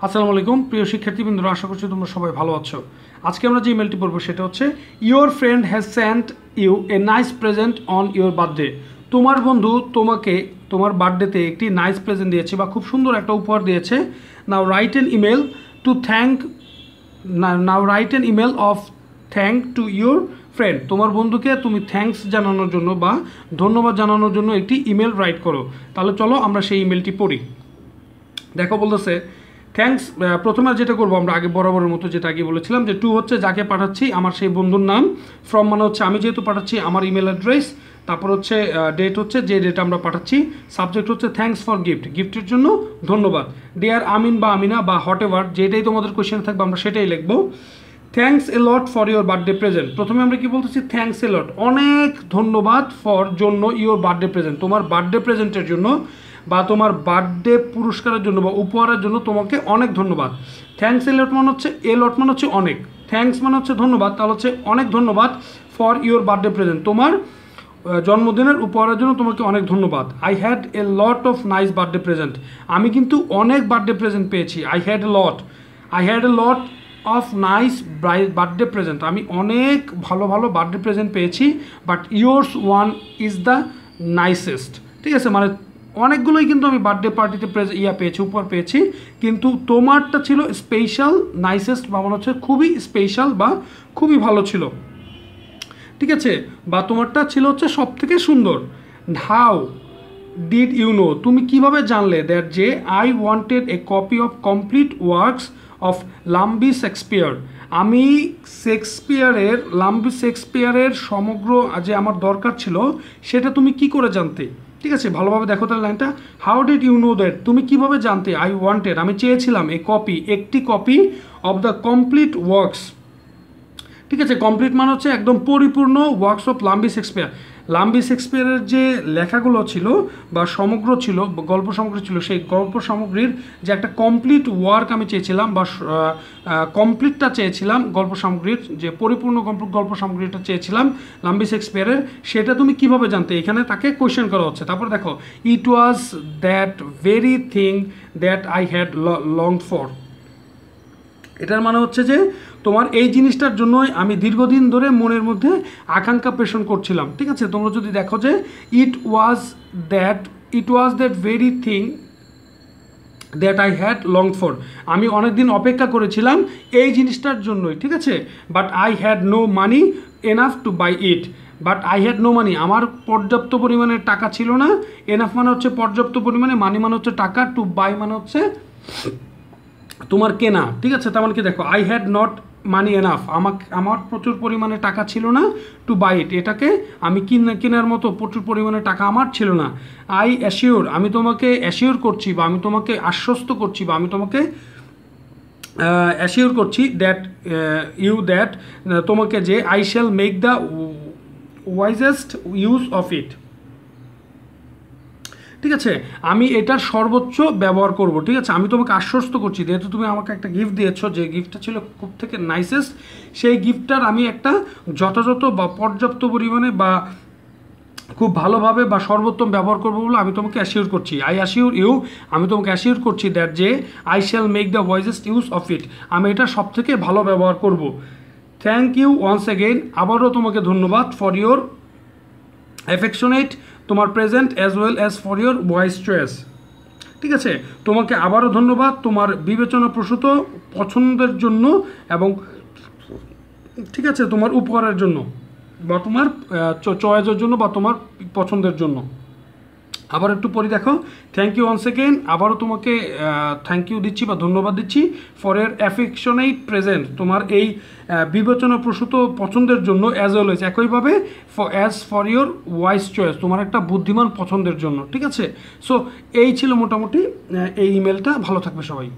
আসসালামু আলাইকুম প্রিয় শিক্ষার্থীবৃন্দরা, আশা করছি তোমরা সবাই ভালো আছো। আজকে আমরা যে ইমেলটি পড়বো সেটা হচ্ছে your friend has sent you a nice present on your birthday. তোমার বন্ধু তোমাকে তোমার বার্থডেতে একটি নাইস প্রেজেন্ট দিয়েছে বা খুব সুন্দর একটা উপহার দিয়েছে। Now write an email to thank now write an email of thank to your friend. তোমার বন্ধুকে তুমি থ্যাঙ্কস জানানোর জন্য বা ধন্যবাদ জানানোর জন্য একটি ইমেল রাইট করো। তাহলে চলো আমরা সেই ইমেলটি পড়ি। দেখো বলতেছে থ্যাঙ্কস। প্রথমে যেটা করবো আমরা আগে বরাবরের মতো যেটা আগে বলেছিলাম যে টু হচ্ছে যাকে পাঠাচ্ছি আমার সেই বন্ধুর নাম, ফ্রম মানে হচ্ছে আমি যেহেতু পাঠাচ্ছি আমার ইমেল অ্যাড্রেস, তারপর হচ্ছে ডেট হচ্ছে যে ডেট আমরা পাঠাচ্ছি, সাবজেক্ট হচ্ছে থ্যাঙ্কস ফর গিফট, গিফটের জন্য ধন্যবাদ। ডিয়ার আমিন বা আমিনা বা হোয়াট এভার যেটাই তোমাদের কোয়েশ্চেন থাকবে আমরা সেটাই লিখবো। Thanks a lot for your birthday present. প্রথমে আমরা কি বলতেছি থ্যাঙ্কস এ লট, অনেক ধন্যবাদ ফর জন্য ইউর বার্থডে প্রেজেন্ট, তোমার বার্থডে প্রেজেন্টের জন্য বা তোমার বার্থডে পুরস্কারের জন্য বা উপহারের জন্য তোমাকে অনেক ধন্যবাদ। থ্যাঙ্কস এ লট মানে হচ্ছে অনেক, থ্যাঙ্কস মানে হচ্ছে ধন্যবাদ, তাহলে হচ্ছে অনেক ধন্যবাদ ফর ইউর বার্থডে প্রেজেন্ট, তোমার জন্মদিনের উপহারের জন্য তোমাকে অনেক ধন্যবাদ। I had a lot of nice birthday present, আমি কিন্তু অনেক বার্থডে প্রেজেন্ট পেয়েছি। I had a lot of nice birthday present, আমি অনেক ভালো ভালো বার্থডে প্রেজেন্ট পেয়েছি। But yours one is the nicest. ঠিক আছে, মানে অনেকগুলোই কিন্তু আমি বার্থডে পার্টিতে পেয়েছি, উপহার পেয়েছি, কিন্তু তোমারটা ছিল স্পেশাল, নাইসেস্ট বা মনে হচ্ছে খুবই স্পেশাল বা খুবই ভালো ছিল। ঠিক আছে, বা তোমারটা ছিল হচ্ছে সব থেকে সুন্দর। হাউ ডিড ইউ নো, তুমি কিভাবে জানলে দ্যাট যে I wanted a copy of complete works of lumpy Shakespeare, আমি লাম্বি শেক্সপিয়ারের সমগ্র যে আমার দরকার ছিল সেটা তুমি কি করে জানতে। ঠিক আছে, ভালোভাবে দেখো তাহলে লাইনটা। How did you know that, তুমি কিভাবে জানতে, আই ওয়ান্টেড আমি চেয়েছিলাম, একটি copy of the complete works. ঠিক আছে, কমপ্লিট মানে হচ্ছে একদম পরিপূর্ণ ওয়ার্কস অফ লাম্বি শেক্সপিয়ারের যে লেখাগুলো ছিল বা সমগ্র ছিল, গল্প সমগ্র ছিল, সেই গল্প সামগ্রীর যে একটা কমপ্লিট ওয়ার্ক আমি চেয়েছিলাম বা কমপ্লিটটা চেয়েছিলাম, গল্প সামগ্রীর যে পরিপূর্ণ গল্প সামগ্রীটা চেয়েছিলাম লাম্বি শেক্সপিয়ারের, সেটা তুমি কিভাবে জানতে, এখানে তাকে কোয়েশ্চেন করা হচ্ছে। তারপর দেখো it was that very thing that I had longed for, এটার মানে হচ্ছে যে তোমার এই জিনিসটার জন্যই আমি দীর্ঘদিন ধরে মনের মধ্যে আকাঙ্ক্ষা পোষণ করছিলাম। ঠিক আছে, তোমরা যদি দেখো যে it was that very thing that I had long for, আমি অনেকদিন অপেক্ষা করেছিলাম এই জিনিসটার জন্যই। ঠিক আছে, but I had no money enough to buy it, but I had no money, আমার পর্যাপ্ত পরিমাণে টাকা ছিল না। এনাফ মানে হচ্ছে পর্যাপ্ত পরিমাণে, মানি মানে হচ্ছে টাকা, টু বাই মানে হচ্ছে তোমার কেনা। ঠিক আছে, তেমন কি দেখো I had not money enough, আমার প্রচুর পরিমাণে টাকা ছিল না, টু বাই ইট এটাকে আমি কেনার মতো প্রচুর পরিমাণে টাকা আমার ছিল না। আই অ্যাসিওর, আমি তোমাকে অ্যাসিওর করছি বা আমি তোমাকে আশ্বস্ত করছি বা আমি তোমাকে অ্যাসিওর করছি দ্যাট তোমাকে যে I shall make the wisest use of it. ঠিক আছে, আমি এটার সর্বোচ্চ ব্যবহার করব। ঠিক আছে, আমি তোমাকে আশ্বস্ত করছি, যেহেতু তুমি আমাকে একটা গিফট দিয়েছো, যে গিফটটা ছিল খুব থেকে নাইসেস্ট, সেই গিফটটার আমি একটা যথাযথ বা পর্যাপ্ত পরিমাণে বা খুব ভালোভাবে বা সর্বোত্তম ব্যবহার করবো বলে আমি তোমাকে অ্যাসিওর করছি। আই অ্যাসিওর ইউ, আমি তোমাকে অ্যাসিওর করছি দ্যাট যে I shall make the wisest use of it, আমি এটা সব থেকে ভালো ব্যবহার করব। থ্যাংক ইউ ওয়ান্স অ্যাগেইন, আবারও তোমাকে ধন্যবাদ, ফর ইউর অ্যাফেকশনেট, তোমার present as well as for your voice choice. ঠিক আছে, তোমাকে আবারও ধন্যবাদ তোমার বিবেচনাপ্রসূত পছন্দের জন্য এবং ঠিক আছে তোমার উপহারের জন্য বা তোমার চয়েসের জন্য বা তোমার পছন্দের জন্য। আবার একটু পরে দেখো, থ্যাংক ইউ ওয়ান্স অ্যাগেইন, আবারও তোমাকে থ্যাংক ইউ দিচ্ছি বা ধন্যবাদ দিচ্ছি, ফর এর অ্যাফেকশনেট প্রেজেন্ট, তোমার এই বিবেচনাপ্রসূত পছন্দের জন্য, অ্যাজ ওয়েল এজ একইভাবে ফর ইউর ওয়াইস চয়েস, তোমার একটা বুদ্ধিমান পছন্দের জন্য। ঠিক আছে, সো এই ছিল মোটামুটি এই ইমেলটা। ভালো থাকবে সবাই।